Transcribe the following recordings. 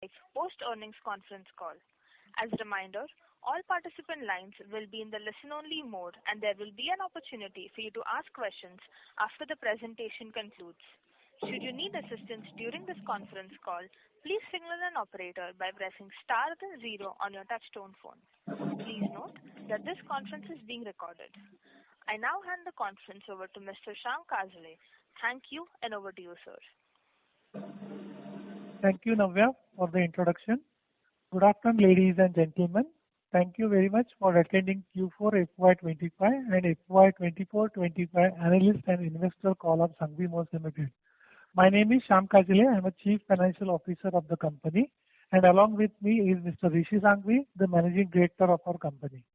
Post-earnings conference call. As a reminder, all participant lines will be in the listen-only mode, and there will be an opportunity for you to ask questions after the presentation concludes. Should you need assistance during this conference call, please signal an operator by pressing star then zero on your touchtone phone. Please note that this conference is being recorded. I now hand the conference over to Mr. Shyam Kazale. Thank you, and over to you, sir. Thank you, Navya, for the introduction. Good afternoon, ladies and gentlemen. Thank you very much for attending Q4 FY25 and FY24-25 Analyst and Investor Call of Sanghvi Limited. My name is Shyam Kazale. I am a Chief Financial Officer of the company, and along with me is Mr. Rishi Sanghvi, the Managing Director of our company.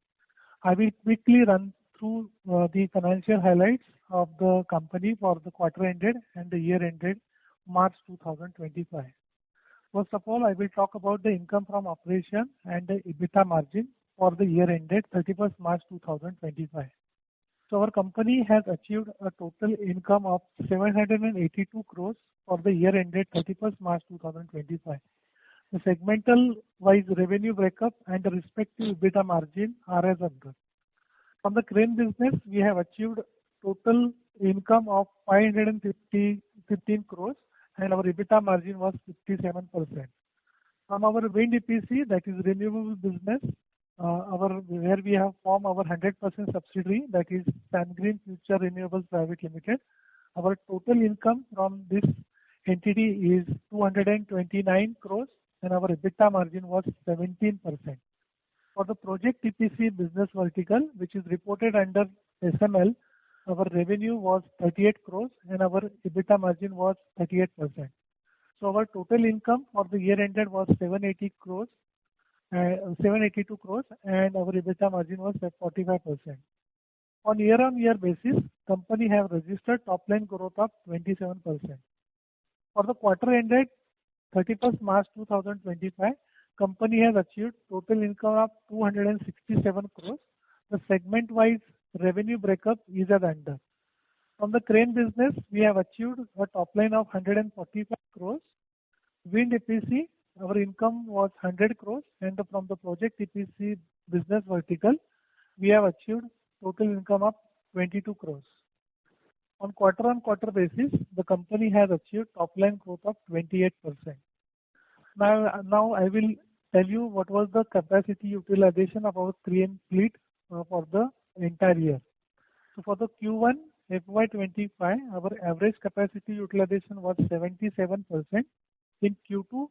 I will quickly run through the financial highlights of the company for the quarter ended and the year ended March 2025. First of all, I will talk about the income from operation and the EBITDA margin for the year ended 31st March 2025. So our company has achieved a total income of 782 crores for the year ended 31st March 2025. The segmental wise revenue breakup and the respective EBITDA margin are as under. From the crane business, we have achieved total income of 515 crores and our EBITDA margin was 57%. From our wind EPC, that is renewable business, where we have formed our 100% subsidiary, that is Sanghvi Future Renewables Private Limited. Our total income from this entity is 229 crores and our EBITDA margin was 17%. For the project EPC business vertical, which is reported under SML, our revenue was 38 crores and our EBITDA margin was 38%. So our total income for the year ended was 782 crores and our EBITDA margin was at 45%. On year-on-year basis, company have registered top line growth of 27%. For the quarter ended 31st March 2025, company has achieved total income of 267 crores. The segment-wise revenue breakup is as under. From the crane business, we have achieved a top line of 145 crores. Wind EPC, our income was 100 crores, and from the project EPC business vertical, we have achieved total income of 22 crores. On quarter-on-quarter basis, the company has achieved top line growth of 28%. Now I will tell you what was the capacity utilization of our crane fleet for the entire year. So for the Q1 FY25, our average capacity utilization was 77%. In Q2,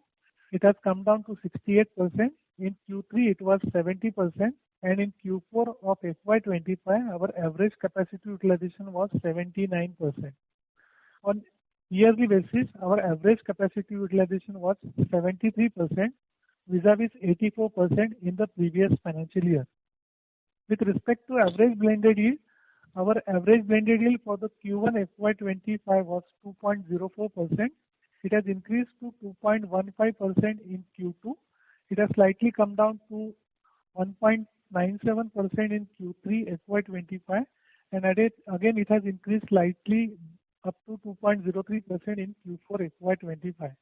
it has come down to 68%. In Q3, it was 70%. And in Q4 of FY25, our average capacity utilization was 79%. On yearly basis, our average capacity utilization was 73%, vis-a-vis 84% in the previous financial year. With respect to average blended yield, our average blended yield for the Q1 FY25 was 2.04%. It has increased to 2.15% in Q2. It has slightly come down to 1.97% in Q3 FY25, and again it has increased slightly up to 2.03% in Q4 FY25.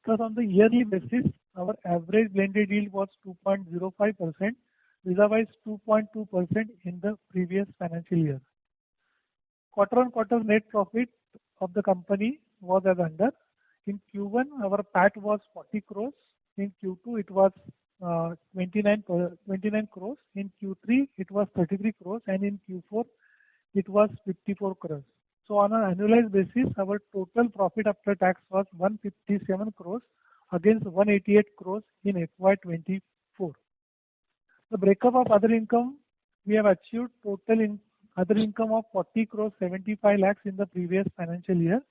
Thus, on the yearly basis, our average blended yield was 2.05%, vis-a-vis 2.2% in the previous financial year. Quarter-on-quarter net profit of the company was as under. In Q1, our PAT was 40 crores. In Q2, it was 29 crores. In Q3, it was 33 crores. And in Q4, it was 54 crores. So on an annualized basis, our total profit after tax was 157 crores against 188 crores in FY24. The breakup of other income, we have achieved total other income of 40 crores 75 lakhs in the previous financial year.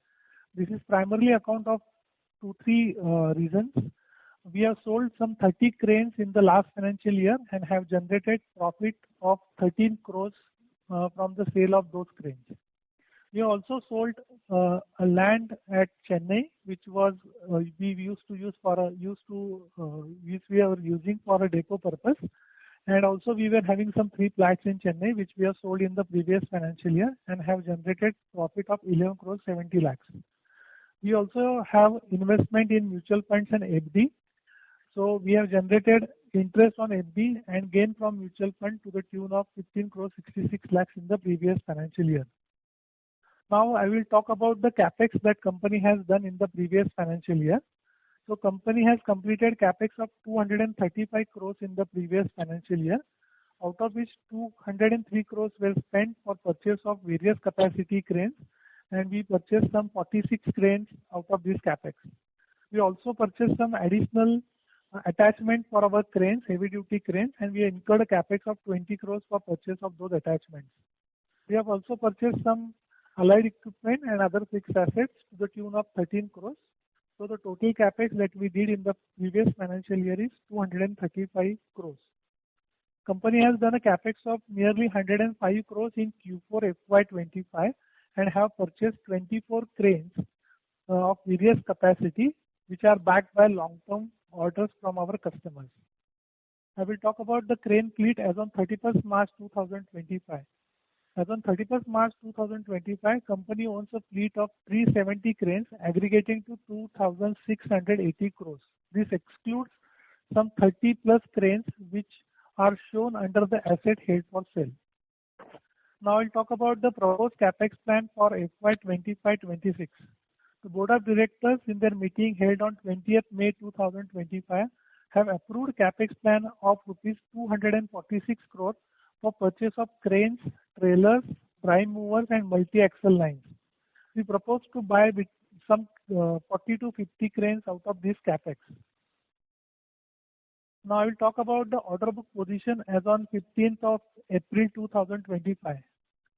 This is primarily account of three reasons. We have sold some 30 cranes in the last financial year and have generated profit of 13 crores from the sale of those cranes. We also sold a land at Chennai, which was which we are using for a depot purpose. And also we were having some 3 plots in Chennai, which we have sold in the previous financial year and have generated profit of 11 crores 70 lakhs. We also have investment in mutual funds and FD. So we have generated interest on FD and gain from mutual fund to the tune of 15 crores 66 lakhs in the previous financial year. Now I will talk about the capex that company has done in the previous financial year. So company has completed capex of 235 crores in the previous financial year, out of which 203 crores were spent for purchase of various capacity cranes, and we purchased some 46 cranes out of this capex. We also purchased some additional attachment for our cranes, heavy duty cranes, and we incurred a capex of 20 crores for purchase of those attachments. We have also purchased some allied equipment and other fixed assets to the tune of 13 crores. So the total capex that we did in the previous financial year is 235 crores. Company has done a capex of nearly 105 crores in Q4 FY25 and have purchased 24 cranes of various capacity, which are backed by long-term orders from our customers. I will talk about the crane fleet as on 31st March 2025. As on 31st March 2025, company owns a fleet of 370 cranes aggregating to 2,680 crores. This excludes some 30 plus cranes which are shown under the asset held for sale. Now I'll talk about the proposed capex plan for FY25-26. The Board of Directors in their meeting held on 20th May 2025 have approved capex plan of rupees 246 crores for purchase of cranes, trailers, prime movers and multi-axle lines. We propose to buy some 40 to 50 cranes out of this capex. Now I will talk about the order book position as on 15th of April 2025.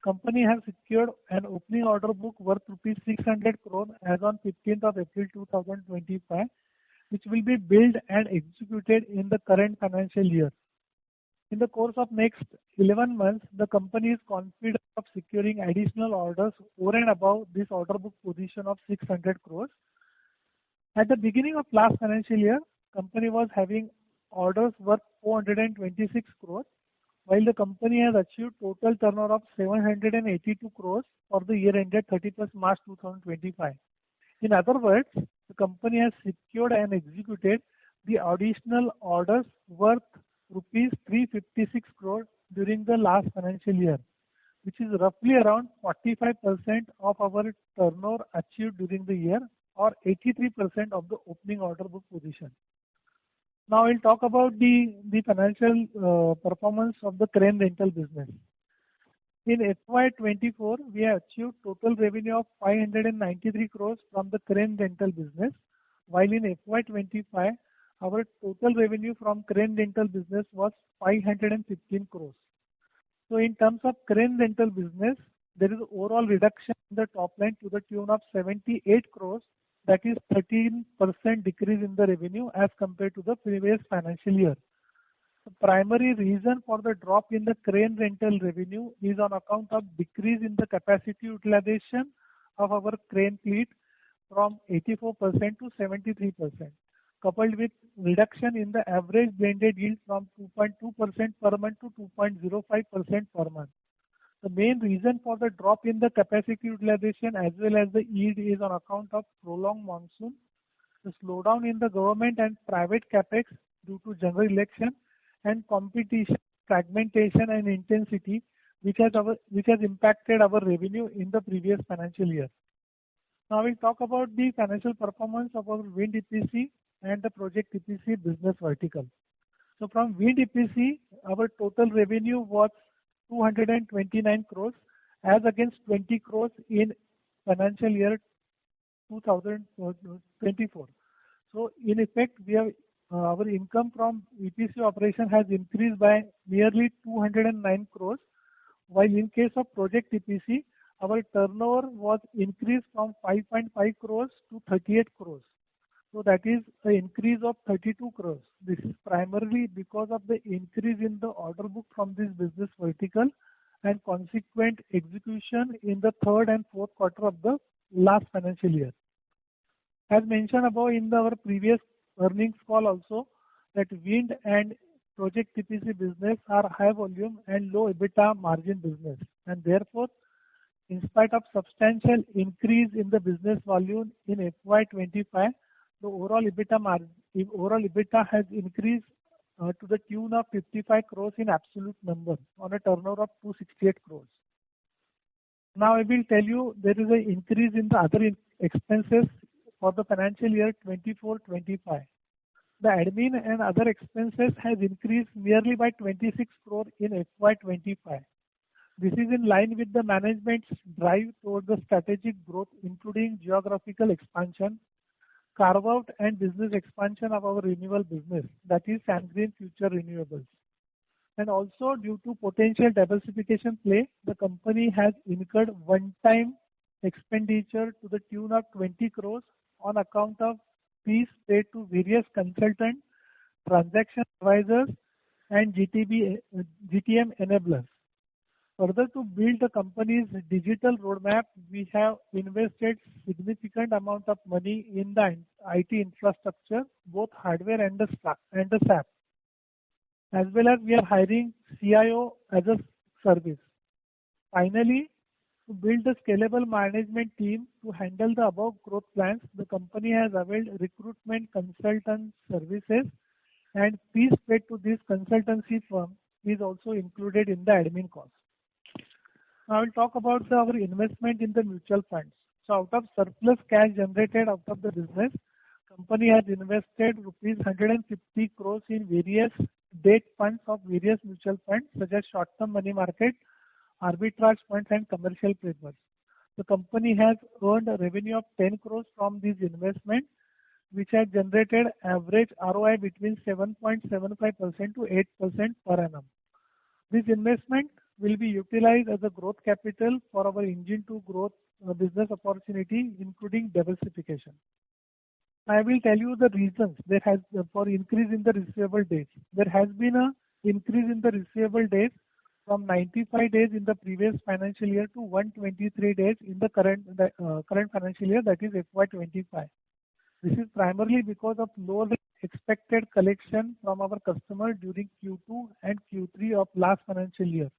Company has secured an opening order book worth rupees 600 crore as on 15th of April 2025, which will be billed and executed in the current financial year. In the course of next 11 months, the company is confident of securing additional orders over and above this order book position of 600 crores. At the beginning of last financial year, company was having orders worth 426 crores, while the company has achieved total turnover of 782 crores for the year ended 31st March 2025. In other words, the company has secured and executed the additional orders worth rupees 356 crores during the last financial year, which is roughly around 45% of our turnover achieved during the year or 83% of the opening order book position. Now we'll talk about the financial performance of the crane rental business. In FY24, we have achieved total revenue of 593 crores from the crane rental business, while in FY25, our total revenue from crane rental business was 515 crores. So in terms of crane rental business, there is overall reduction in the top line to the tune of 78 crores, that is 13% decrease in the revenue as compared to the previous financial year. The primary reason for the drop in the crane rental revenue is on account of decrease in the capacity utilization of our crane fleet from 84% to 73%, coupled with reduction in the average blended yield from 2.2% per month to 2.05% per month. The main reason for the drop in the capacity utilization as well as the yield is on account of prolonged monsoon, the slowdown in the government and private capex due to general election, and competition, fragmentation and intensity, which has impacted our revenue in the previous financial year. Now we'll talk about the financial performance of our wind EPC and the project EPC business vertical. So from wind EPC, our total revenue was 229 crores as against 20 crores in financial year 2024. So in effect, we have our income from EPC operation has increased by nearly 209 crores, while in case of project EPC, our turnover was increased from 5.5 crores to 38 crores. So that is an increase of 32 crores. This is primarily because of the increase in the order book from this business vertical and consequent execution in the third and fourth quarter of the last financial year. As mentioned above in our previous earnings call also, that wind and project EPC business are high volume and low EBITDA margin business, and therefore, in spite of substantial increase in the business volume in FY25, the overall overall EBITDA has increased to the tune of 55 crores in absolute number on a turnover of 268 crores. Now I will tell you there is an increase in the other expenses for the financial year 24-25. The admin and other expenses has increased nearly by 26 crore in FY25. This is in line with the management's drive toward the strategic growth, including geographical expansion, carve-out and business expansion of our renewable business, that is Sanghvi Future Renewables. And also due to potential diversification play, the company has incurred one-time expenditure to the tune of 20 crores on account of fees paid to various consultants, transaction advisors and GTM enablers. Further, to build the company's digital roadmap, we have invested significant amount of money in the IT infrastructure, both hardware and the SAP. As well as we are hiring CIO as a service. Finally, to build a scalable management team to handle the above growth plans, the company has availed recruitment consultant services, and fees paid to this consultancy firm is also included in the admin cost. Now I will talk about our investment in the mutual funds. So out of surplus cash generated out of the business, company has invested rupees 150 crores in various debt funds of various mutual funds such as short-term money market, arbitrage funds and commercial papers. The company has earned a revenue of 10 crores from these investments, which has generated average ROI between 7.75% to 8% per annum. This investment will be utilized as a growth capital for our engine to growth business opportunity, including diversification. I will tell you the reasons there has for increase in the receivable days. There has been an increase in the receivable days from 95 days in the previous financial year to 123 days in the current financial year, that is FY25. This is primarily because of lower than expected collection from our customer during Q2 and Q3 of last financial year.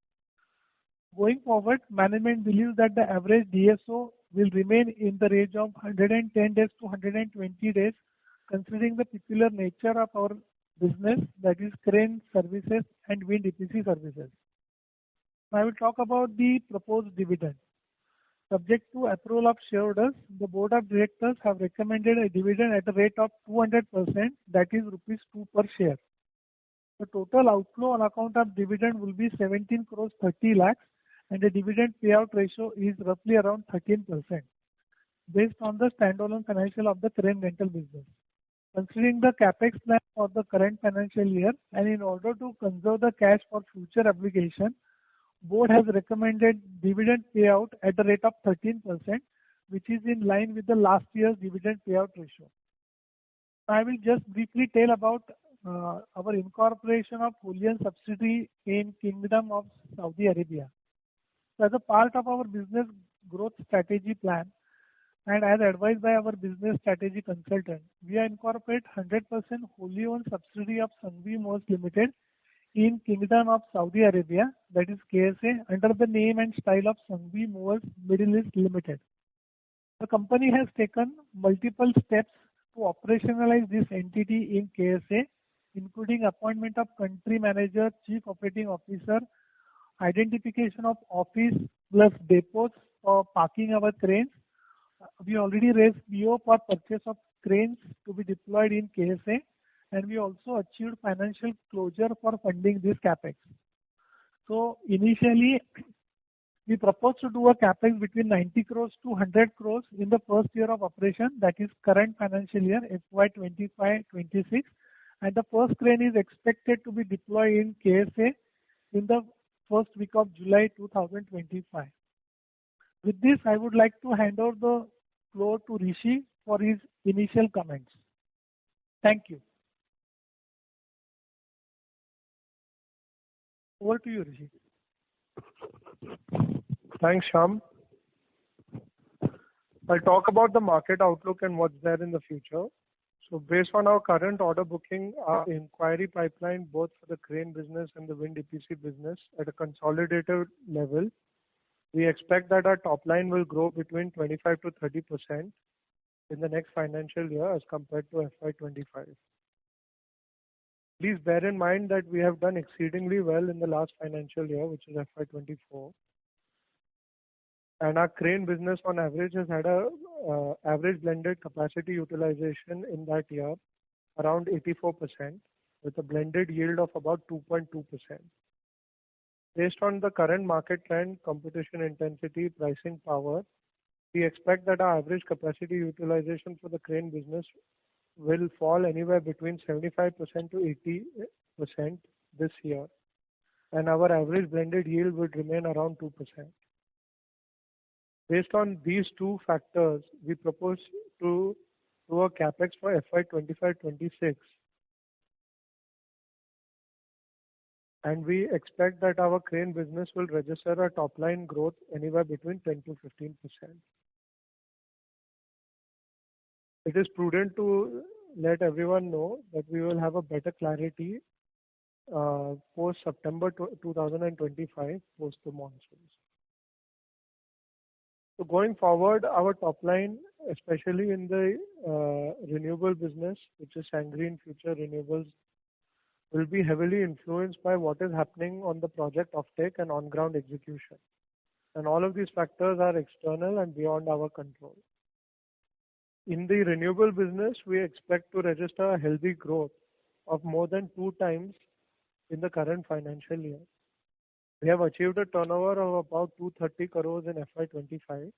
Going forward, management believes that the average DSO will remain in the range of 110 days to 120 days, considering the peculiar nature of our business, that is crane services and wind EPC services. Now I will talk about the proposed dividend. Subject to approval of shareholders, the board of directors have recommended a dividend at a rate of 200%, that is rupees 2 per share. The total outflow on account of dividend will be 17 crores 30 lakhs, and the dividend payout ratio is roughly around 13% based on the standalone financial of the crane rental business. Considering the capex plan for the current financial year and in order to conserve the cash for future obligation, board has recommended dividend payout at the rate of 13%, which is in line with the last year's dividend payout ratio. I will just briefly tell about our incorporation of wholly owned subsidiary in Kingdom of Saudi Arabia. So as a part of our business growth strategy plan and as advised by our business strategy consultant, we incorporate 100% wholly owned subsidiary of Sanghvi Limited in Kingdom of Saudi Arabia, that is KSA, under the name and style of Sanghvi Middle East Limited. The company has taken multiple steps to operationalize this entity in KSA, including appointment of country manager, chief operating officer, identification of office plus depots for parking our cranes. We already raised BO for purchase of cranes to be deployed in KSA, and we also achieved financial closure for funding this capex. So initially, we propose to do a capex between 90 crores to 100 crores in the first year of operation, that is current financial year FY25-26, and the first crane is expected to be deployed in KSA in the first week of July 2025. With this, I would like to hand over the floor to Rishi for his initial comments. Thank you. Over to you, Rishi. Thanks, Shyam. I'll talk about the market outlook and what's there in the future. So based on our current order booking, our inquiry pipeline, both for the crane business and the wind EPC business at a consolidated level, we expect that our top line will grow between 25 to 30% in the next financial year as compared to FY25. Please bear in mind that we have done exceedingly well in the last financial year, which is FY24, and our crane business on average has had a average blended capacity utilization in that year around 84%, with a blended yield of about 2.2%. Based on the current market trend, competition intensity, pricing power, we expect that our average capacity utilization for the crane business will fall anywhere between 75% to 80% this year, and our average blended yield would remain around 2%. Based on these two factors, we propose to do a capex for FY25-26, and we expect that our crane business will register a top line growth anywhere between 10 to 15%. It is prudent to let everyone know that we will have a better clarity post September 2025, post the monsoons. So going forward, our top line, especially in the renewable business, which is Sanghvi Future Renewables, will be heavily influenced by what is happening on the project offtake and on-ground execution. And all of these factors are external and beyond our control. In the renewable business, we expect to register a healthy growth of more than 2 times in the current financial year. We have achieved a turnover of about 230 crores in FY25,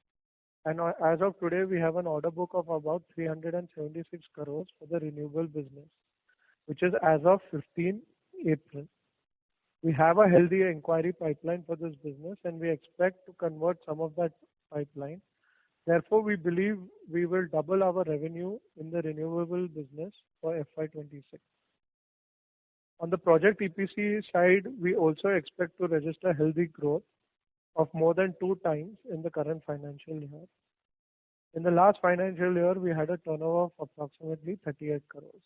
and as of today, we have an order book of about 376 crores for the renewable business, which is as of 15 April. We have a healthy inquiry pipeline for this business, and we expect to convert some of that pipeline. Therefore, we believe we will double our revenue in the renewable business for FY26. On the project EPC side, we also expect to register healthy growth of more than 2 times in the current financial year. In the last financial year, we had a turnover of approximately 38 crores.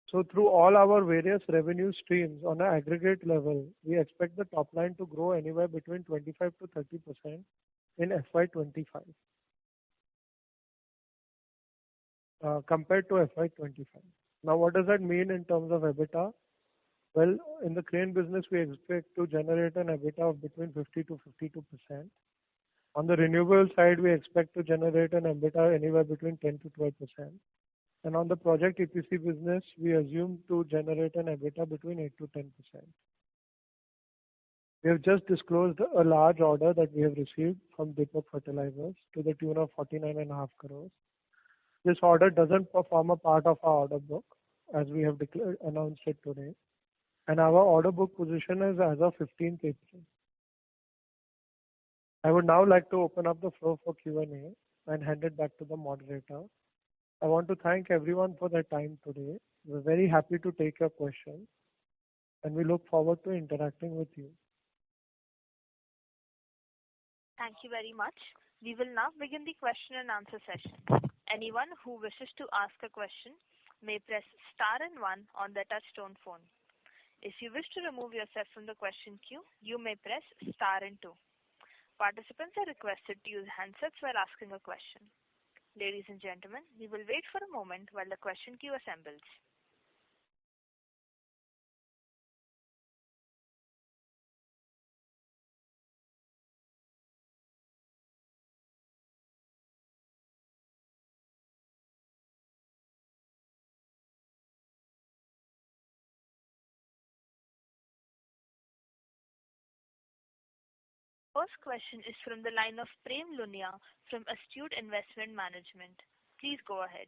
So through all our various revenue streams on an aggregate level, we expect the top line to grow anywhere between 25 to 30% in FY25 compared to FY25. Now, what does that mean in terms of EBITDA? Well, in the crane business, we expect to generate an EBITDA of between 50 to 52%. On the renewable side, we expect to generate an EBITDA anywhere between 10 to 12%. And on the project EPC business, we assume to generate an EBITDA between 8 to 10%. We have just disclosed a large order that we have received from Deepak Fertilizers to the tune of 49.5 crores. This order doesn't form a part of our order book, as we have announced it today, and our order book position is as of 15th April. I would now like to open up the floor for Q&A and hand it back to the moderator. I want to thank everyone for their time today. We're very happy to take your questions, and we look forward to interacting with you. Thank you very much. We will now begin the question and answer session. Anyone who wishes to ask a question may press star and 1 on their touchtone phone. If you wish to remove yourself from the question queue, you may press star and 2. Participants are requested to use handsets while asking a question. Ladies and gentlemen, we will wait for a moment while the question queue assembles. First question is from the line of Prem Lunia from Astute Investment Management. Please go ahead.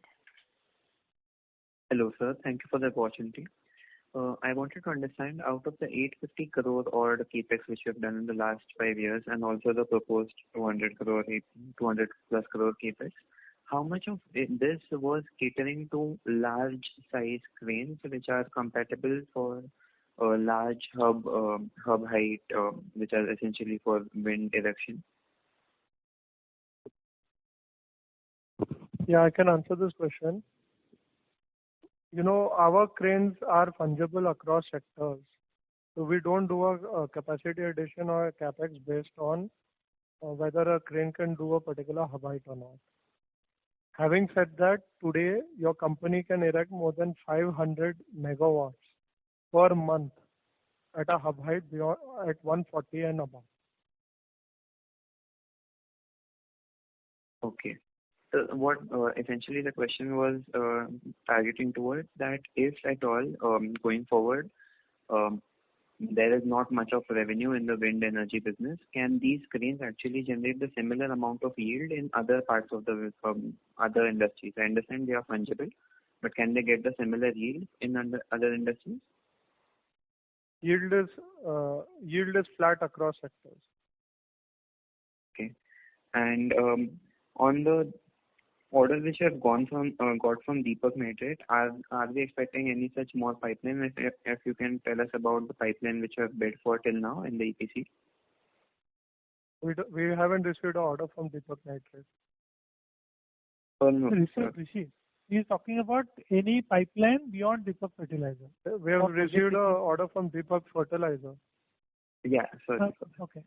Hello, sir. Thank you for the opportunity. I wanted to understand, out of the 850 crore or the capex which you have done in the last 5 years, and also the proposed 200 plus crore capex, how much of this was catering to large size cranes which are compatible for large hub height, which are essentially for wind erection? Yeah, I can answer this question. You know, our cranes are fungible across sectors. So we don't do a capacity addition or a capex based on whether a crane can do a particular hub height or not. Having said that, today your company can erect more than 500 megawatts per month at a hub height beyond at 140 and above. Okay. So what essentially the question was targeting towards that if at all going forward there is not much of revenue in the wind energy business, can these cranes actually generate the similar amount of yield in other parts of the other industries? I understand they are fungible, but can they get the similar yield in other industries? Yield is flat across sectors. Okay. And on the orders which have got from Deepak Nitrite, are we expecting any such more pipeline? If you can tell us about the pipeline which you have bid for till now in the EPC. We haven't received an order from Deepak Nitrite. Oh no. Rishi, he is talking about any pipeline beyond Deepak Fertilizer. We have received an order from Deepak Fertilizer. Yeah, sorry. Okay.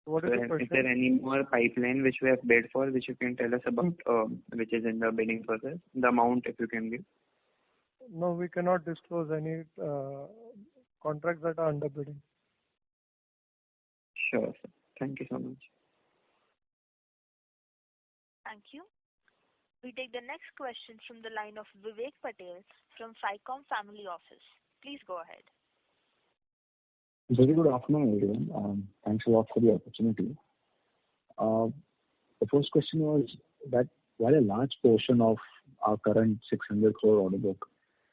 What is the question? Is there any more pipeline which we have bid for, which you can tell us about, which is in the bidding process? The amount, if you can give. No, we cannot disclose any contracts that are under bidding. Sure, sir. Thank you so much. Thank you. We take the next question from the line of Vivek Patel from FY2024 Family Office. Please go ahead. Very good afternoon, everyone. Thanks a lot for the opportunity. The first question was that while a large portion of our current 600 crore order book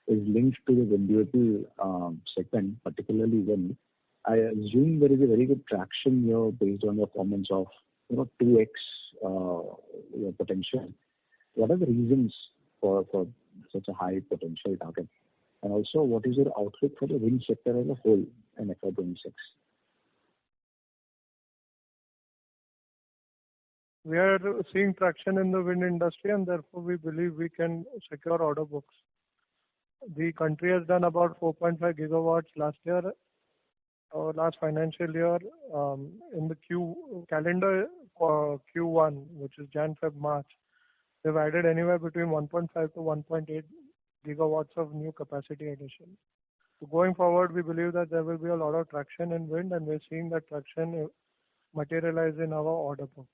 is linked to the renewable segment, particularly wind, I assume there is a very good traction here based on your comments of 2x your potential. What are the reasons for such a high potential target? And also, what is your outlook for the wind sector as a whole in FY26? We are seeing traction in the wind industry, and therefore we believe we can secure order books. The country has done about 4.5 gigawatts last year, or last financial year. In the calendar Q1, which is Jan, Feb, March, they've added anywhere between 1.5 to 1.8 gigawatts of new capacity addition. So going forward, we believe that there will be a lot of traction in wind, and we're seeing that traction materialize in our order book.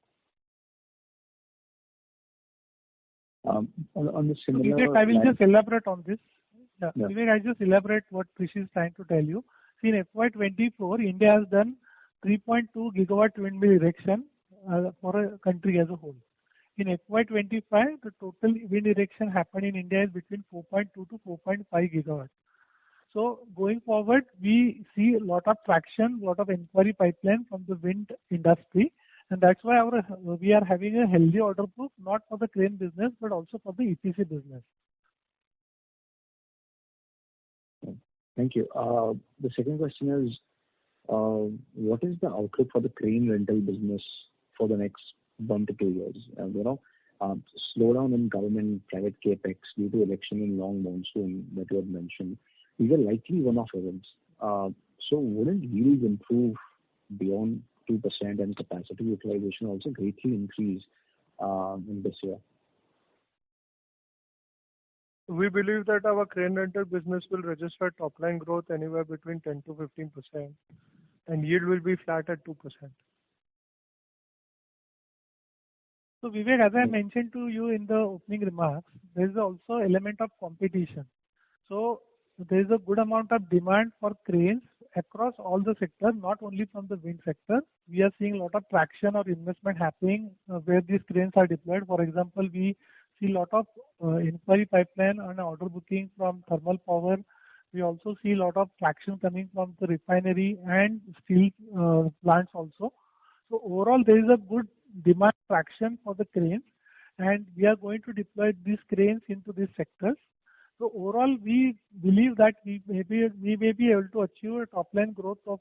On the similar Vivek, I will just elaborate on this. Yeah. Vivek, I just elaborate what Rishi is trying to tell you. See, in FY24, India has done 3.2 gigawatt windmill erection for a country as a whole. In FY25, the total wind erection happened in India is between 4.2 to 4.5 gigawatts. So going forward, we see a lot of traction, lot of inquiry pipeline from the wind industry, and that's why we are having a healthy order book, not for the crane business, but also for the EPC business. Thank you. The second question is, what is the outlook for the crane rental business for the next 1 to 2 years? Slowdown in government private capex due to election in long monsoon that you had mentioned. These are likely one-off events. So wouldn't yields improve beyond 2% and capacity utilization also greatly increase in this year? We believe that our crane rental business will register top line growth anywhere between 10 to 15%, and yield will be flat at 2%. So Vivek, as I mentioned to you in the opening remarks, there is also element of competition. So there is a good amount of demand for cranes across all the sectors, not only from the wind sector. We are seeing a lot of traction or investment happening where these cranes are deployed. For example, we see a lot of inquiry pipeline and order booking from thermal power. We also see a lot of traction coming from the refinery and steel plants also. So overall, there is a good demand traction for the cranes, and we are going to deploy these cranes into these sectors. So overall, we believe that we may be able to achieve a top line growth of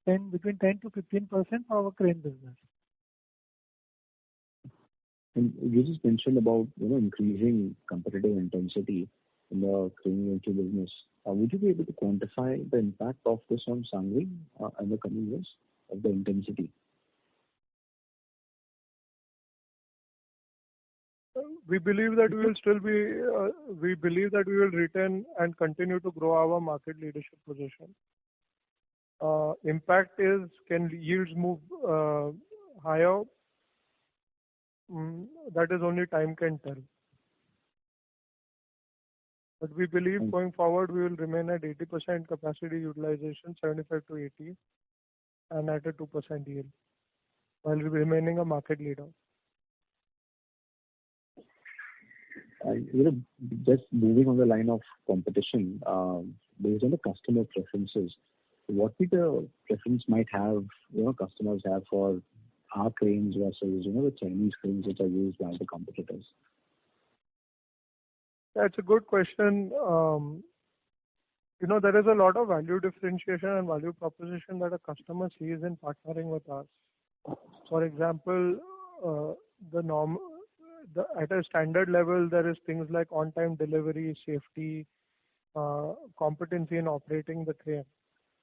between 10 to 15% for our crane business. And you just mentioned about increasing competitive intensity in the crane rental business. Would you be able to quantify the impact of this on Sanghvi in the coming years of the intensity? we believe that we believe that we will retain and continue to grow our market leadership position. Impact is, can yields move higher? That is only time can tell. But we believe going forward we will remain at 80% capacity utilization, 75 to 80, and at a 2% yield, while remaining a market leader. Just moving on the line of competition, based on the customer preferences, what the preference might have, customers have for our cranes versus, the Chinese cranes which are used by the competitors? That's a good question. There is a lot of value differentiation and value proposition that a customer sees in partnering with us. For example, at a standard level, there is things like on-time delivery, safety, competency in operating the crane.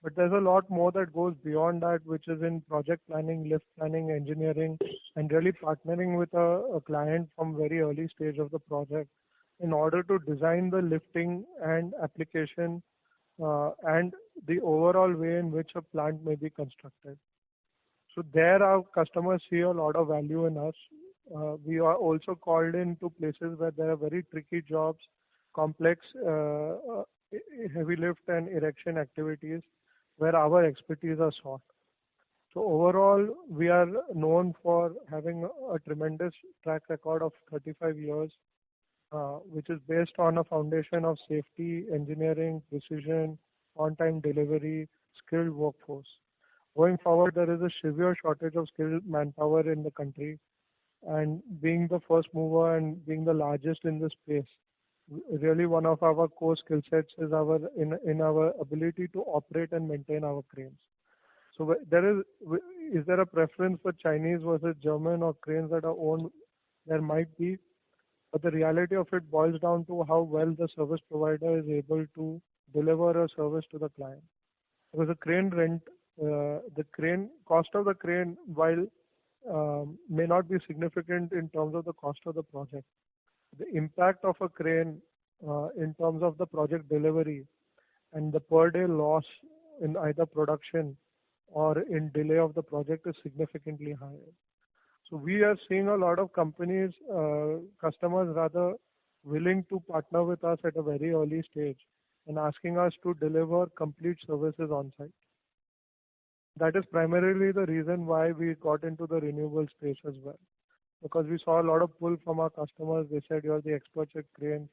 But there's a lot more that goes beyond that, which is in project planning, lift planning, engineering, and really partnering with a client from very early stage of the project in order to design the lifting and application and the overall way in which a plant may be constructed. So there our customers see a lot of value in us. We are also called into places where there are very tricky jobs, complex heavy lift and erection activities where our expertise are sought. So overall, we are known for having a tremendous track record of 35 years, which is based on a foundation of safety, engineering, precision, on-time delivery, skilled workforce. Going forward, there is a severe shortage of skilled manpower in the country, and being the first mover and being the largest in the space, really one of our core skill sets is in our ability to operate and maintain our cranes. So is there a preference for Chinese versus German or cranes that are owned? There might be, but the reality of it boils down to how well the service provider is able to deliver a service to the client. Because the crane rent, the cost of the crane, while may not be significant in terms of the cost of the project, the impact of a crane in terms of the project delivery and the per day loss in either production or in delay of the project is significantly higher. So we are seeing a lot of companies, customers rather, willing to partner with us at a very early stage and asking us to deliver complete services on site. That is primarily the reason why we got into the renewable space as well. Because we saw a lot of pull from our customers. They said, "You're the experts at cranes.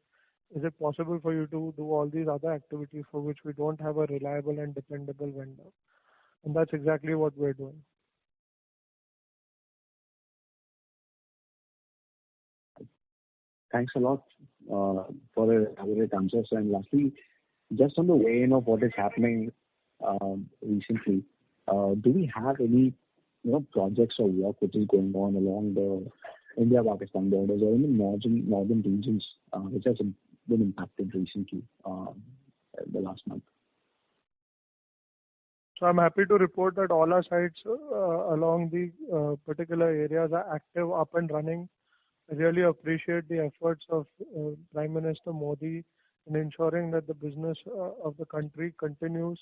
Is it possible for you to do all these other activities for which we don't have a reliable and dependable vendor?" And that's exactly what we're doing. Thanks a lot for the elaborate answers. And lastly, just on the way-in of what is happening recently, do we have any projects or work which is going on along the India-Pakistan borders or in the northern regions which has been impacted recently the last month? So I'm happy to report that all our sites along the particular areas are active, up and running. I really appreciate the efforts of Prime Minister Modi in ensuring that the business of the country continues.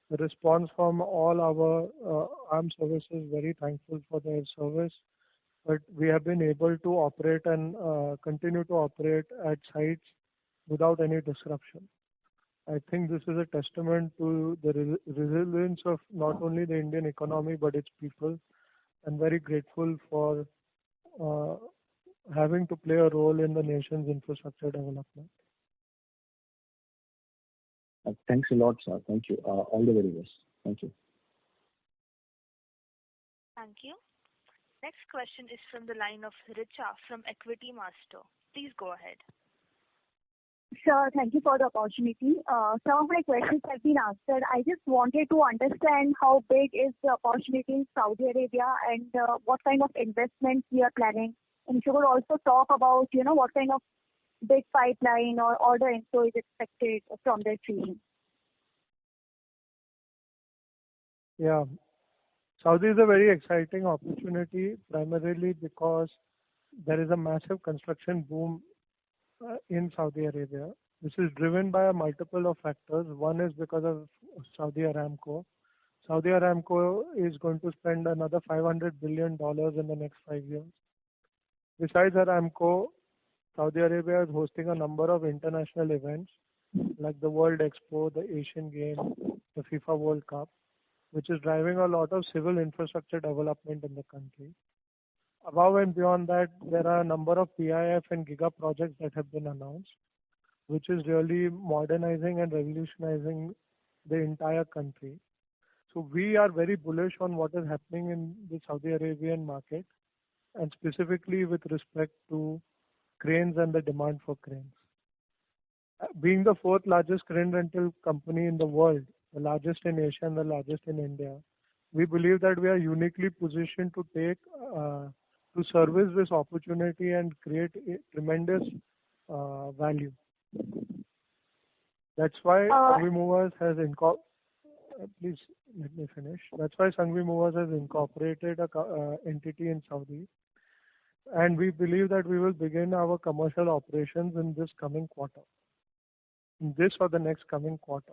The response from all our armed services, very thankful for their service. But we have been able to operate and continue to operate at sites without any disruption. I think this is a testament to the resilience of not only the Indian economy but its people, and very grateful for having to play a role in the nation's infrastructure development. Thanks a lot, sir. Thank you. All the very best. Thank you. Thank you. Next question is from the line of Richa from Equity Master. Please go ahead. Sir, thank you for the opportunity. Some of my questions have been answered. I just wanted to understand how big is the opportunity in Saudi Arabia and what kind of investments we are planning. And if you could also talk about, what kind of big pipeline or order inflow is expected from that region. Yeah. Saudi is a very exciting opportunity, primarily because there is a massive construction boom in Saudi Arabia. This is driven by a multiple of factors. One is because of Saudi Aramco. Saudi Aramco is going to spend another $500 billion in the next 5 years. Besides Aramco, Saudi Arabia is hosting a number of international events like the World Expo, the Asian Games, the FIFA World Cup, which is driving a lot of civil infrastructure development in the country. Above and beyond that, there are a number of PIF and Giga projects that have been announced, which is really modernizing and revolutionizing the entire country. So we are very bullish on what is happening in the Saudi Arabian market, and specifically with respect to cranes and the demand for cranes. Being the fourth largest crane rental company in the world, the largest in Asia and the largest in India, we believe that we are uniquely positioned to to service this opportunity and create a tremendous value. That's why Sanghvi Movers has please let me finish. That's why Sanghvi Movers has incorporated a entity in Saudi, and we believe that we will begin our commercial operations in this coming quarter, in this or the next coming quarter.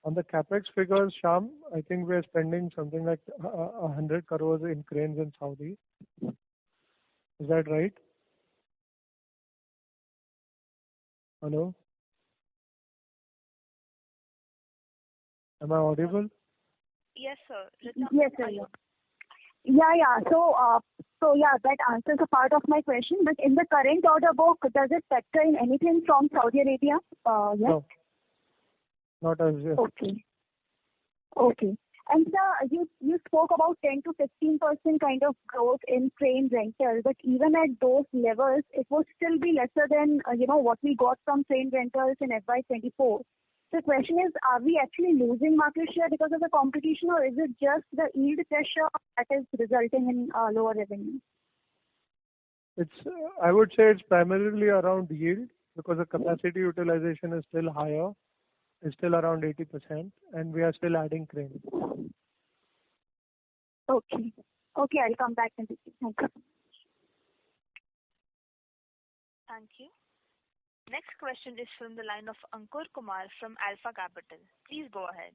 On the capex figures, Shyam, I think we are spending something like 100 crores in cranes in Saudi. Is that right? Hello? Am I audible? Yes, sir. Yes, sir. Yeah. So yeah, that answers a part of my question. But in the current order book, does it factor in anything from Saudi Arabia? Yes? No. Not as yet. Okay. And sir, you spoke about 10 to 15% kind of growth in crane rental, but even at those levels, it would still be lesser than what we got from crane rentals in FY24. The question is, are we actually losing market share because of the competition, or is it just the yield pressure that is resulting in lower revenue? I would say it's primarily around yield, because the capacity utilization is still higher, is still around 80%, and we are still adding cranes. Okay, I'll come back and thank you. Thank you. Next question is from the line of Ankur Kumar from Alpha Capital. Please go ahead.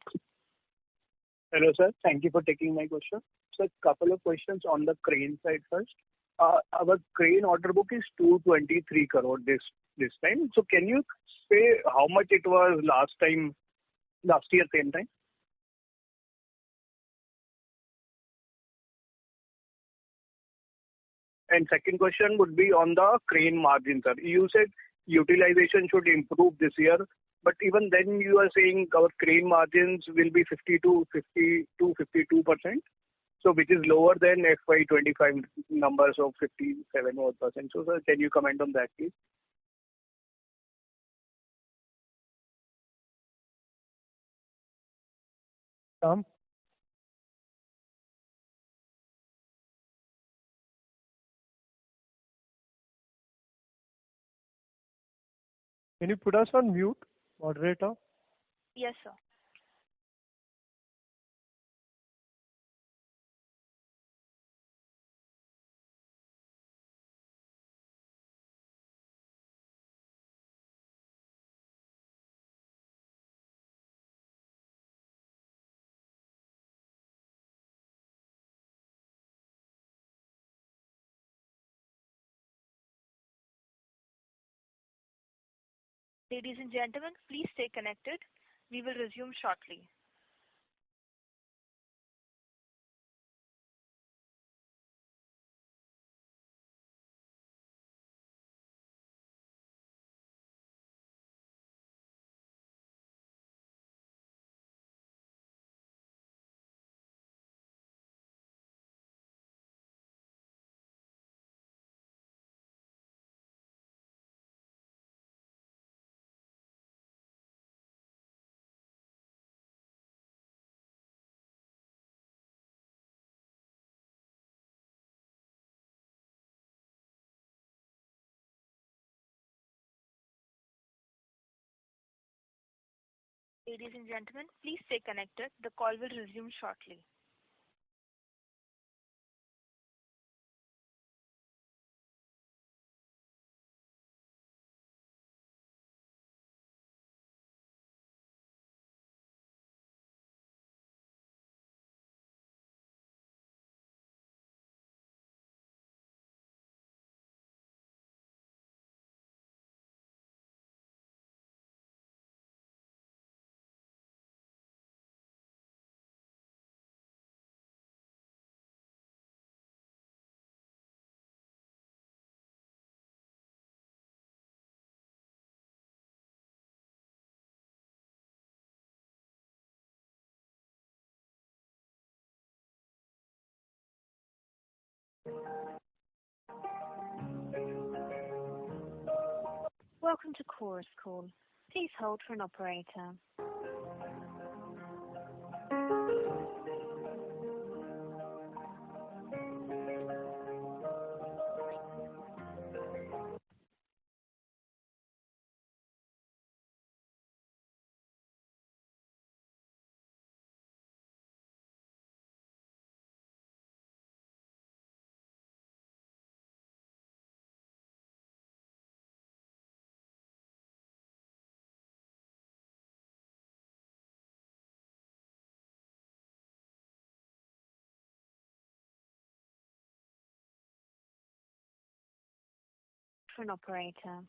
Hello, sir. Thank you for taking my question. So, a couple of questions on the crane side first. Our crane order book is 223 crore this time. So, can you say how much it was last year, same time? And second question would be on the crane margin, sir. You said utilization should improve this year, but even then you are saying our crane margins will be 52%, so which is lower than FY25 numbers of 57 odd percent. So, sir, can you comment on that, please? Shyam? Can you put us on mute, moderator? Yes, sir. Ladies and gentlemen, please stay connected. We will resume shortly. Ladies and gentlemen, please stay connected. The call will resume shortly. Welcome to Chorus Call. Please hold for an operator. For an operator.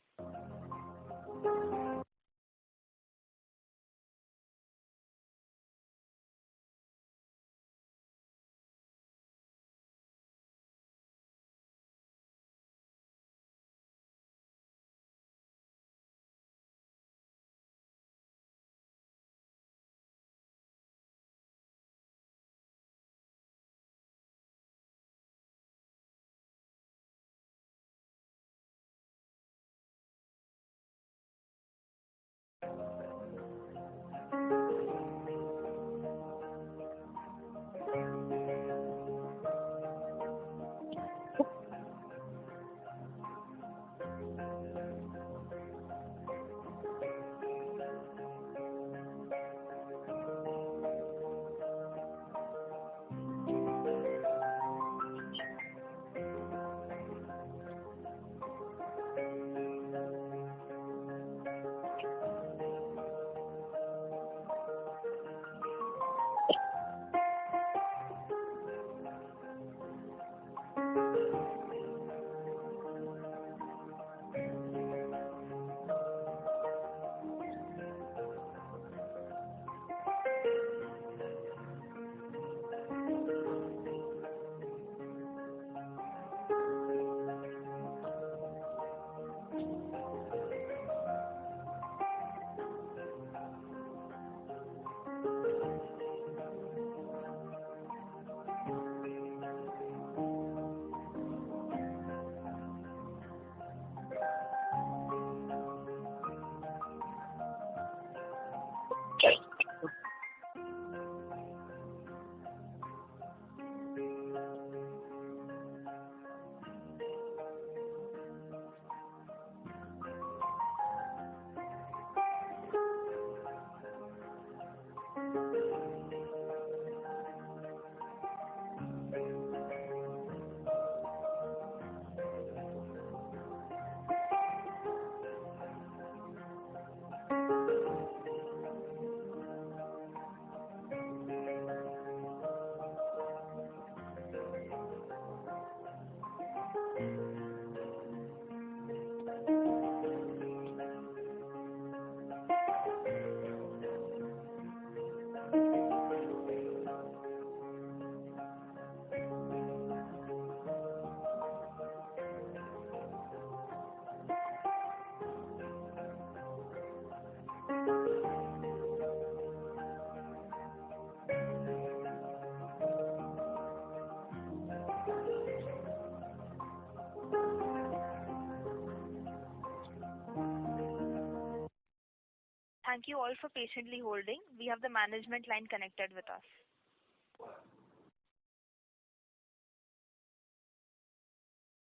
Thank you all for patiently holding. We have the management line connected with us.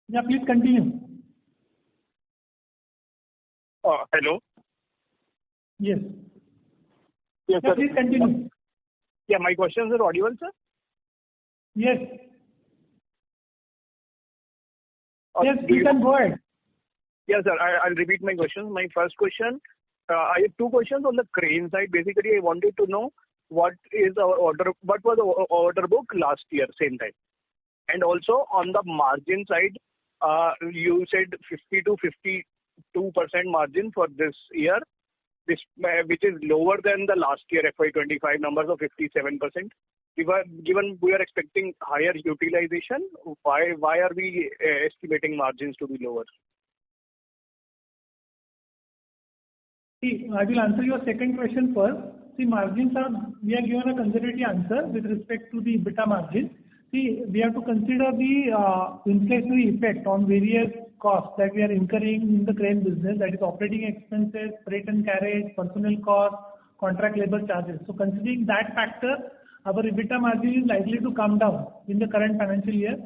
Yeah, please continue. Hello? Yes. Yes, Yeah, sir. please continue. Yeah, my questions are audible, sir? Yes. Yes, you can go ahead. Yes, sir. I'll repeat my questions. My first question, I have two questions on the crane side. Basically, I wanted to know what was the order book last year, same time? And also on the margin side, you said 50 to 52% margin for this year, which is lower than the last year FY25 numbers of 57%. Given we are expecting higher utilization, why are we estimating margins to be lower? See, I will answer your second question first. See, margins we are given a conservative answer with respect to the EBITDA margin. See, See, we have to consider the inflationary effect on various costs that we are incurring in the crane business, that is operating expenses, freight and carriage, personnel costs, contract labor charges. So considering that factor, our EBITDA margin is likely to come down in the current financial year.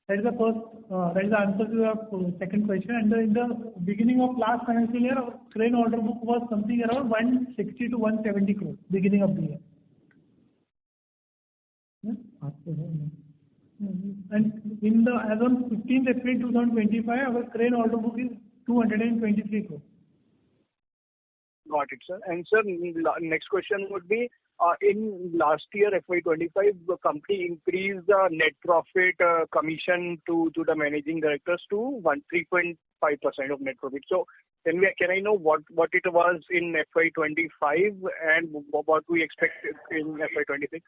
That is the first, that is the answer to your second question. And in the beginning of last financial year, our crane order book was something around 160 to 170 crores, beginning of the year. And in the as on 15th April 2025, our crane order book is 223 crores. Got it, sir. And sir, next question would be, in last year FY25, the company increased the net profit commission to the managing directors to 3.5% of net profit. So can I know what it was in FY25 and what we expect in FY26?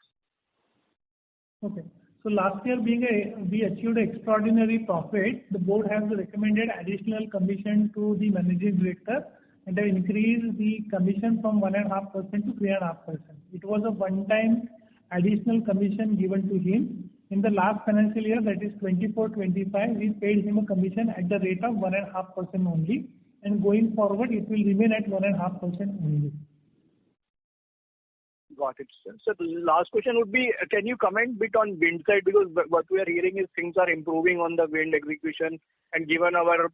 Okay. So last year, we achieved extraordinary profit, the board has recommended additional commission to the managing director and have increased the commission from 1.5% to 3.5%. It was a one-time additional commission given to him. In the last financial year, that is 24-25, we paid him a commission at the rate of 1.5% only, and going forward, it will remain at 1.5% only. Got it, sir. So the last question would be, can you comment a bit on wind side? Because what we are hearing is things are improving on the wind execution, and given our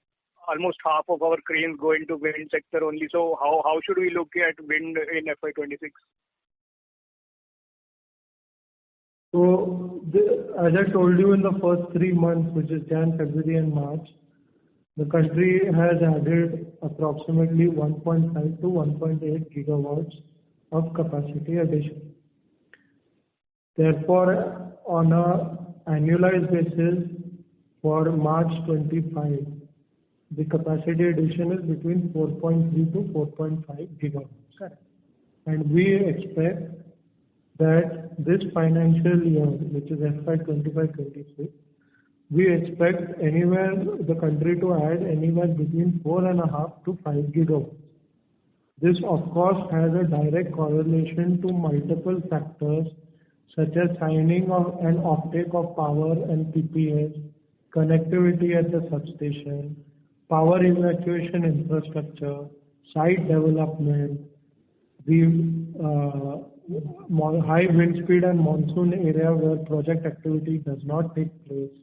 almost half of our cranes go into wind sector only, so how should we look at wind in FY26? So, as I told you, in the first 3 months, which is Jan, February and March, the country has added approximately 1.5 to 1.8 gigawatts of capacity addition. Therefore, on a annualized basis for March 25, the capacity addition is between 4.3 to 4.5 gigawatts. Correct. And we expect that this financial year, which is FY25-26, we expect the country to add anywhere between 4.5 to 5 gigawatts. This, of course, has a direct correlation to multiple factors such as signing of an offtake of power and PPAs, connectivity at the substation, power evacuation infrastructure, site development, the high wind speed and monsoon area where project activity does not take place,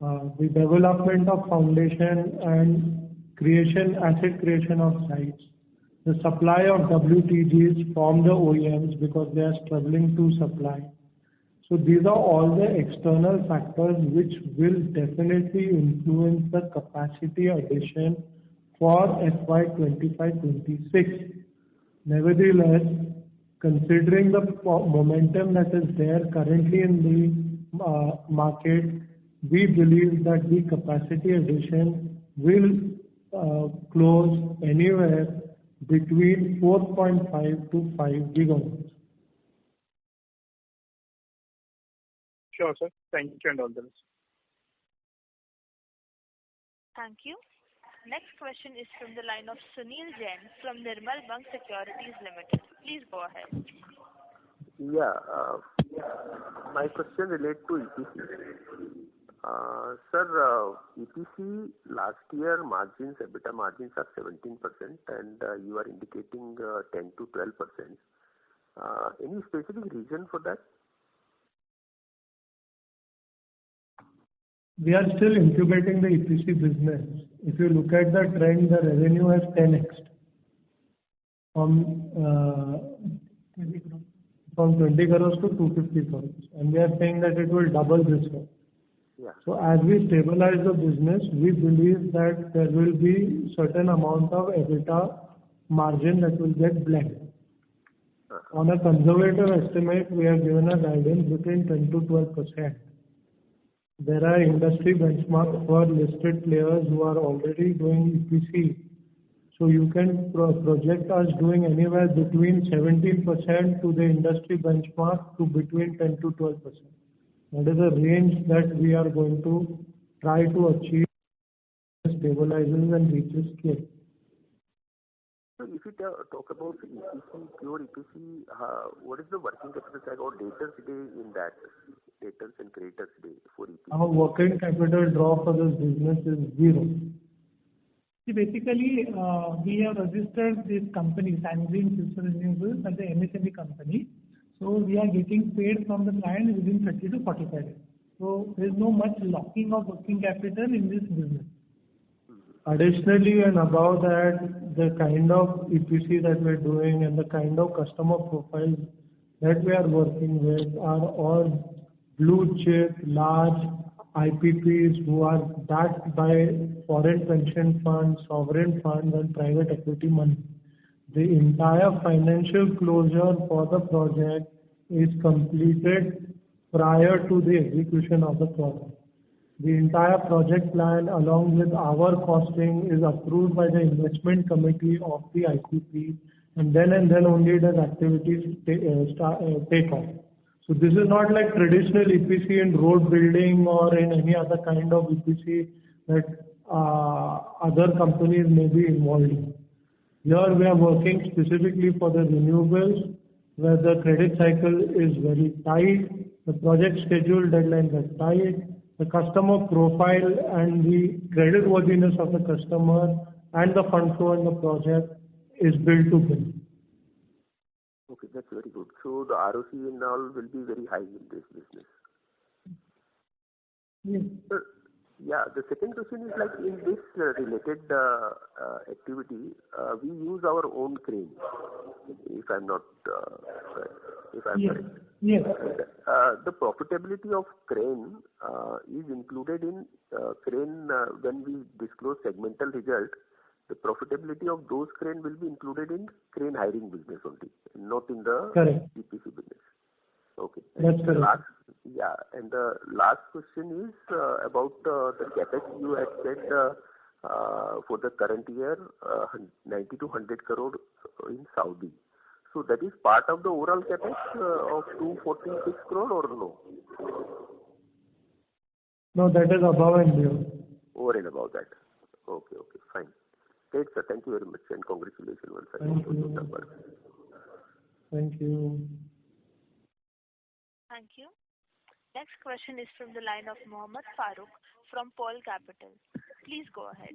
the development of foundation and asset creation of sites, the supply of WTGs from the OEMs because they are struggling to supply. So these are all the external factors which will definitely influence the capacity addition for FY25-26. Nevertheless, considering the momentum that is there currently in the market, we believe that the capacity addition will close anywhere between 4.5 to 5 gigawatts. Sure, sir. Thank you and all the best. Thank you. Next question is from the line of Sunil Jain from Nirmal Bang Securities Limited. Please go ahead. Yeah, my question relates to EPC. Sir, EPC last year margins, EBITDA margins are 17%, and you are indicating 10 to 12%. Any specific reason for that? We are still incubating the EPC business. If you look at the trend, the revenue has 10x from 20 crores to 250 crores, and we are saying that it will double this year. Yeah. So as we stabilize the business, we believe that there will be certain amount of EBITDA margin that will get blended. On a conservative estimate, we have given a guidance between 10 to 12%. There are industry benchmarks for listed players who are already doing EPC. So you can project us doing anywhere between 17% to the industry benchmark to between 10 to 12%. That is a range that we are going to try to achieve, stabilizes and reaches scale. So if you talk about EPC, pure EPC, what is the working capital side or debtors day in that? debtors and creditors day for EPC? Our working capital draw for this business is 0. See, basically, we have registered this company, Sanghvi Renewables, as an MSME company. So we are getting paid from the client within 30 to 45 days. So there is no much locking of working capital in this business. Additionally, and above that, the kind of EPC that we're doing and the kind of customer profiles that we are working with are all blue chip, large IPPs who are backed by foreign pension funds, sovereign funds, and private equity money. The entire financial closure for the project is completed prior to the execution of the project. The entire project plan along with our costing is approved by the investment committee of the IPP, and then only does activities take off. So this is not like traditional EPC in road building or in any other kind of EPC that other companies may be involved in. Here we are working specifically for the renewables, where the credit cycle is very tight, the project schedule deadlines are tight, the customer profile and the credit worthiness of the customer and the fund flow in the project is built to build. Okay, that's very good. So the ROC and all will be very high in this business. Yes. Sir, yeah, the second question is like in this related activity, we use our own crane, if I'm not if I'm Yes. correct. Yes. The profitability of crane is included in crane when we disclose segmental result. The profitability of those crane will be included in crane hiring business only, not in the Correct. EPC business. Okay. That's correct. And the last question is about the capex you had said for the current year, 90 to 100 crore in Saudi. So that is part of the overall capex of 246 crore or no? No, that is above and beyond. Over and above that. Okay, fine. Great, sir. Thank you very much and congratulations once again for good number. Thank you. Thank you. Next question is from the line of Mohammed Farooq from Paul Capital. Please go ahead.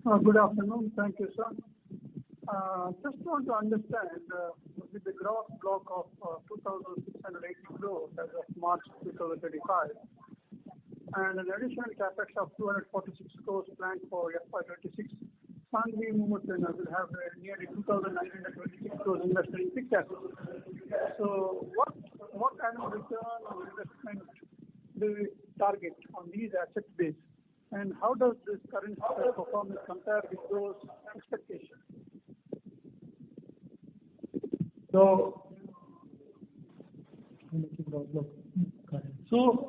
Good afternoon. Thank you, sir. Just want to understand with the gross block of 2,680 crores as of March 2035 and an additional capex of 246 crores planned for FY26, Sanghvi will have nearly 2,926 crores invested in fixed assets. So what annual return on investment do we target on these asset base, and how does this current performance compare with those expectations? So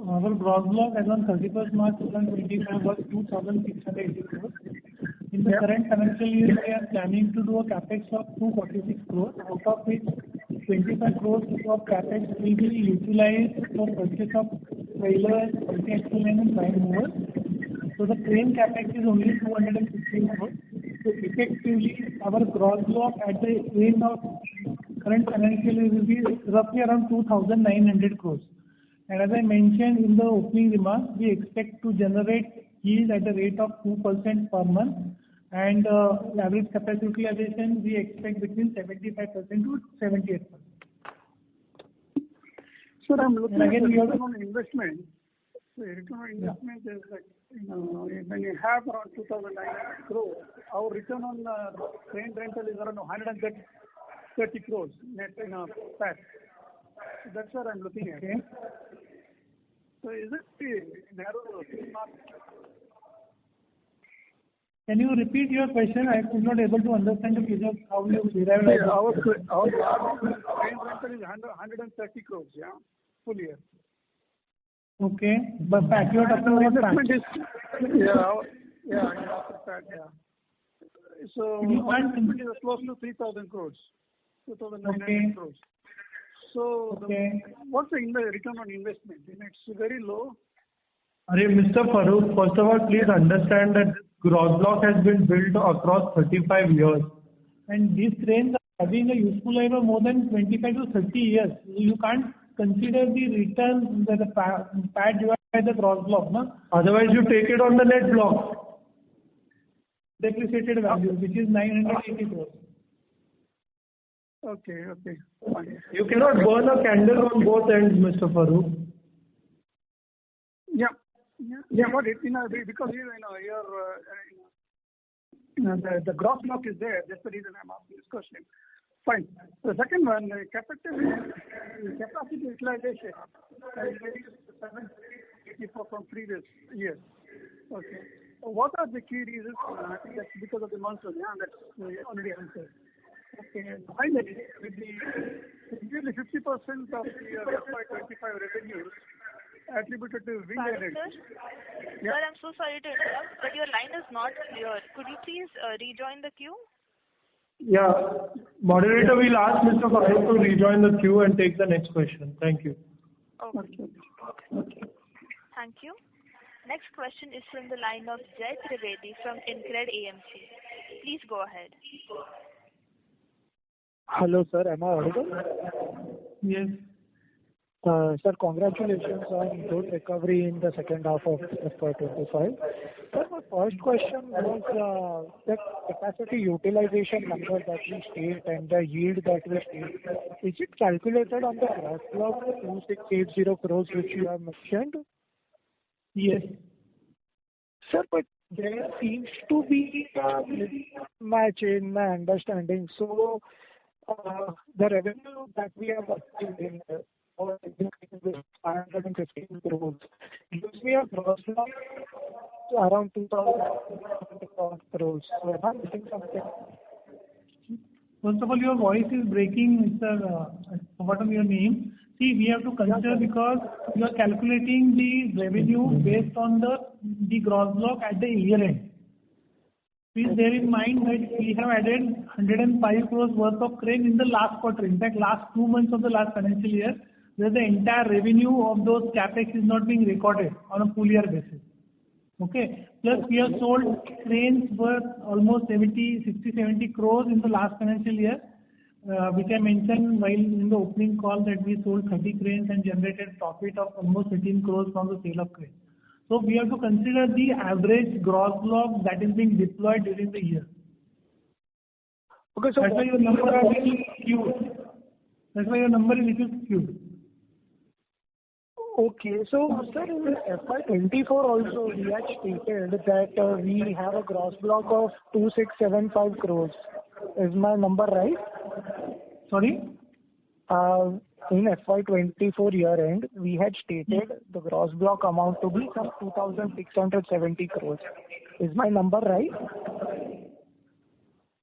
our gross block as on 31st March 2025 was 2,680 crores. In the current financial year, we are planning to do a capex of 246 crores, out of which 25 crores of capex will be utilized for purchase of trailers, multi-axle and prime movers. So the crane capex is only 215 crores. So effectively, our gross block at the end of current financial year will be roughly around 2,900 crores. And as I mentioned in the opening remarks, we expect to generate yield at a rate of 2% per month, and average capacity utilization we expect between 75% to 78%. Sir, I'm looking at the return on investment. The return on investment is like, when you have around 2,900 crores, our return on crane rental is around 130 crores net in a pack. So that's what I'm looking at. Okay. So is it the narrow market? Can you repeat your question? I was not able to understand the figures, how you derived it. Our crane rental is 130 crores, full year. Okay, but PAT, you're talking about PAT. After PAT. So our investment is close to 3,000 crores, 2,900 crores. So what's the return on investment? It's very low. Mr. Farooq, first of all, please understand that gross block has been built across 35 years. And these cranes are having a useful life of more than 25 to 30 years. You can't consider the return that the PAT divided by the gross block, no? Otherwise, you take it on the net block. Depreciated value, which is 980 crores. Okay. Fine. You cannot burn a candle on both ends, Mr. Farooq. Yeah, but it, because the gross block is there. That's the reason I'm asking this question. Fine. The second one, capacity utilization has reduced 784 from previous years. Okay. What are the key reasons? I think that's because of the monsoon. Yeah, that's already answered. Okay. And finally, with nearly 50% of the FY2025 revenues attributed to wind energy. Sir, I'm so sorry to interrupt, but your line is not clear. Could you please rejoin the queue? Yeah. Moderator will ask Mr. Farooq to rejoin the queue and take the next question. Thank you. Okay. Thank you. Next question is from the line of Jay Trivedi from InCred AMC. Please go ahead. Hello, sir. Am I audible? Yes. Sir, congratulations on good recovery in the second half of FY25. Sir, my first question was the capacity utilization number that we state and the yield that we state. Is it calculated on the gross block 2680 crores which you have mentioned? Yes. Sir, but there seems to be a mismatch in my understanding. So, the revenue that we have achieved in 515 crores gives me a gross block around 2,000 crores. So, am I missing something? First of all, your voice is breaking, Mr. What is your name? See, we have to consider because you are calculating the revenue based on the gross block at the year end. Please bear in mind that we have added 105 crores worth of crane in the last quarter. In fact, last 2 months of the last financial year, where the entire revenue of those capex is not being recorded on a full year basis. Okay. Plus, we have sold cranes worth almost 70 crores in the last financial year, which I mentioned while in the opening call that we sold 30 cranes and generated profit of almost 18 crores from the sale of cranes. So we have to consider the average gross block that is being deployed during the year. Okay, so that's why your number are little skewed. That's why your number is little skewed. Okay, so sir, in FY24 also we had stated that we have a gross block of 2675 crores. Is my number right? Sorry? In FY24 year end, we had stated the gross block amount to be some 2,670 crores. Is my number right?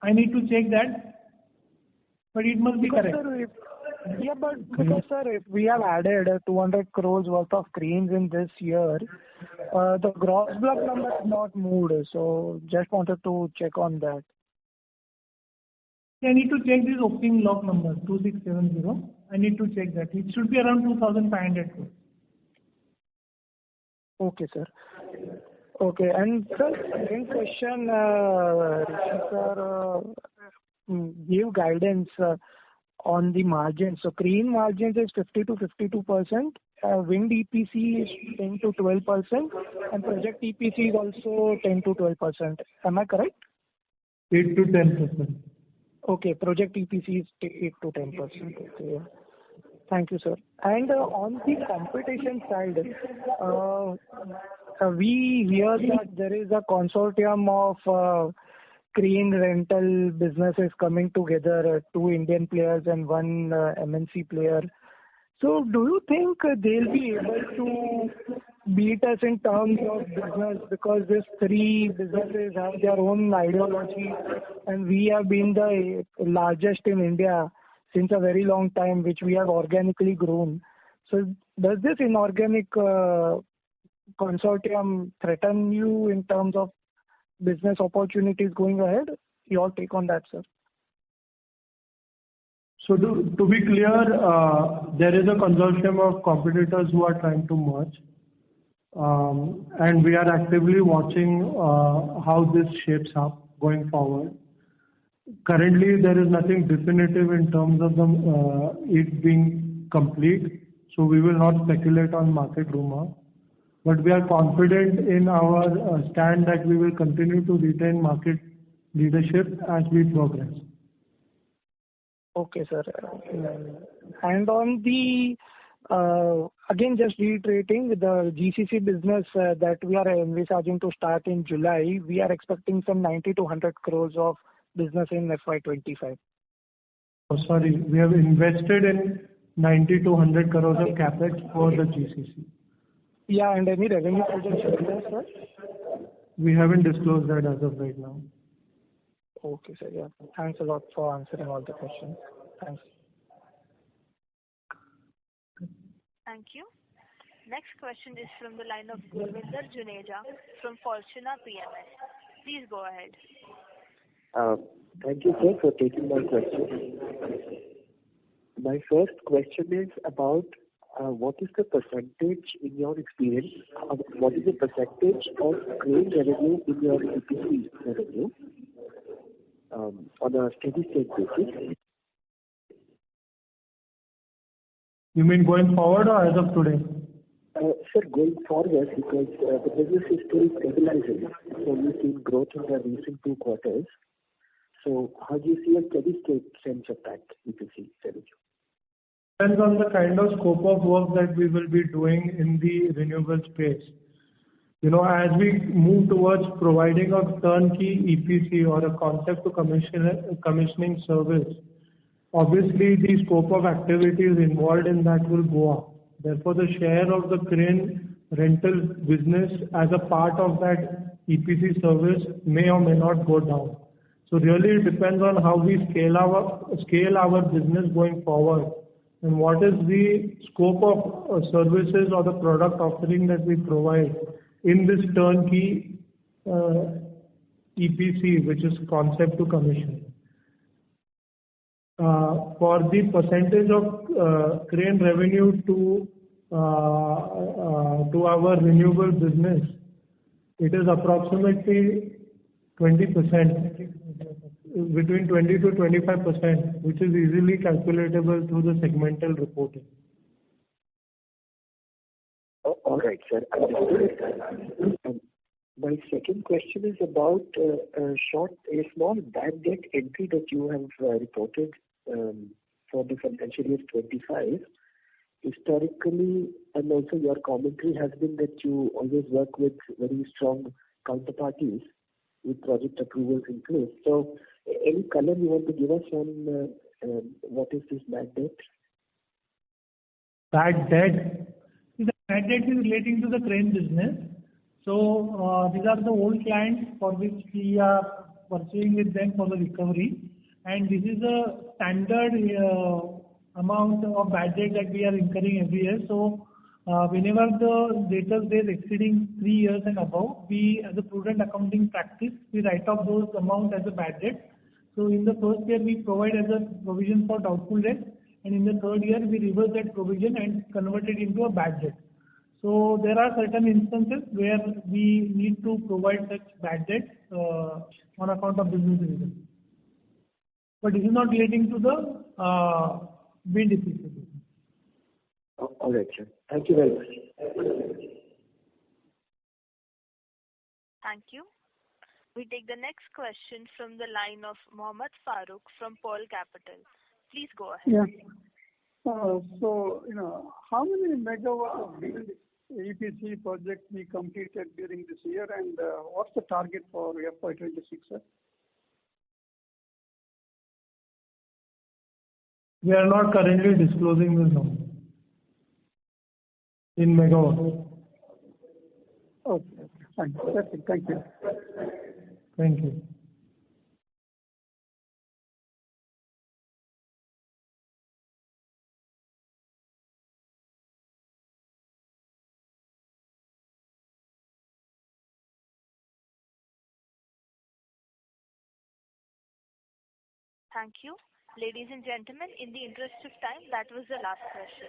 I need to check that, but it must be correct. Sir, because sir, if we have added 200 crores worth of cranes in this year, the gross block number is not moved. So just wanted to check on that. I need to check this opening block number 2670. I need to check that. It should be around 2,500 crores. Okay, sir. Okay, and sir, second question, Rishi sir, give guidance on the margins. So crane margins is 50 to 52%, wind EPC is 10 to 12%, and project EPC is also 10 to 12%. Am I correct? 8 to 10%. Okay, project EPC is 8 to 10%. Okay. Thank you, sir. And on the competition side, we hear that there is a consortium of crane rental businesses coming together, 2 Indian players and 1 MNC player. So do you think they'll be able to beat us in terms of business, because these 3 businesses have their own ideology and we have been the largest in India since a very long time, which we have organically grown. So does this inorganic consortium threaten you in terms of business opportunities going ahead? Your take on that, sir. So to be clear, there is a consortium of competitors who are trying to merge. And we are actively watching how this shapes up going forward. Currently, there is nothing definitive in terms of it being complete. so we will not speculate on market rumor. But we are confident in our stand that we will continue to retain market leadership as we progress. Okay, sir. And on the, again, just reiterating with the GCC business that we are envisaging to start in July, we are expecting some 90 to 100 crores of business in FY25. Oh, sorry, we have invested in 90 to 100 crores of capex for the GCC. Yeah, and any revenue projection there, sir? We haven't disclosed that as of right now. Okay, sir. Yeah. Thanks a lot for answering all the questions. Thanks. Thank you. Next question is from the line of Gurvinder Juneja from Fortuna PMS. Please go ahead. Thank you, sir, for taking my question. My first question is about what is the percentage in your experience, what is the percentage of crane revenue in your EPC revenue on a steady state basis? You mean going forward or as of today? Sir, going forward, because the business is still stabilizing, so we've seen growth in the recent 2 quarters. So how do you see a steady state sense of that EPC revenue? Depends on the kind of scope of work that we will be doing in the renewable space. You know, as we move towards providing a turnkey EPC or a concept to commissioning service, obviously the scope of activities involved in that will go up. Therefore, the share of the crane rental business as a part of that EPC service may or may not go down. So really it depends on how we scale our business going forward and what is the scope of services or the product offering that we provide in this turnkey EPC, which is concept to commission. For the percentage of crane revenue to our renewable business, it is approximately 20%, between 20 to 25%, which is easily calculatable through the segmental reporting. All right, sir. My second question is about a small bad debt entry that you have reported for the financial year 25. Historically, and also your commentary has been that you always work with very strong counterparties with project approvals in place. So, any color you want to give us on what is this bad debt? Bad debt? The bad debt is relating to the crane business. So, these are the old clients for which we are pursuing with them for the recovery. And this is a standard amount of bad debt that we are incurring every year. So, whenever the debtors days exceeding 3 years and above, we, as a prudent accounting practice, we write off those amounts as a bad debt. So, in the first year, we provide as a provision for doubtful debt, and in the third year, we reverse that provision and convert it into a bad debt. So, there are certain instances where we need to provide such bad debt on account of business reasons. But this is not relating to the wind EPC business. All right, sir. Thank you very much. Thank you. We take the next question from the line of Mohammed Farooq from Pearl Capital. Please go ahead. Yeah. So, how many megawatts of EPC projects we completed during this year, and what's the target for FY26, sir? We are not currently disclosing this number in megawatts. Okay, fine. That's it. Thank you. Thank you. Thank you. Ladies and gentlemen, in the interest of time, that was the last question.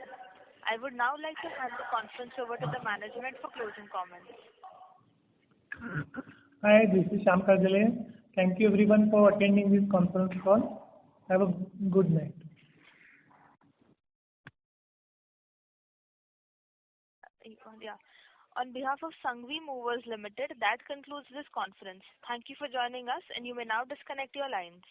I would now like to hand the conference over to the management for closing comments. Hi, this is Shyam Kardale. Thank you everyone for attending this conference call. Have a good night. Yeah. On behalf of Sanghvi Movers Limited, that concludes this conference. Thank you for joining us, and you may now disconnect your lines.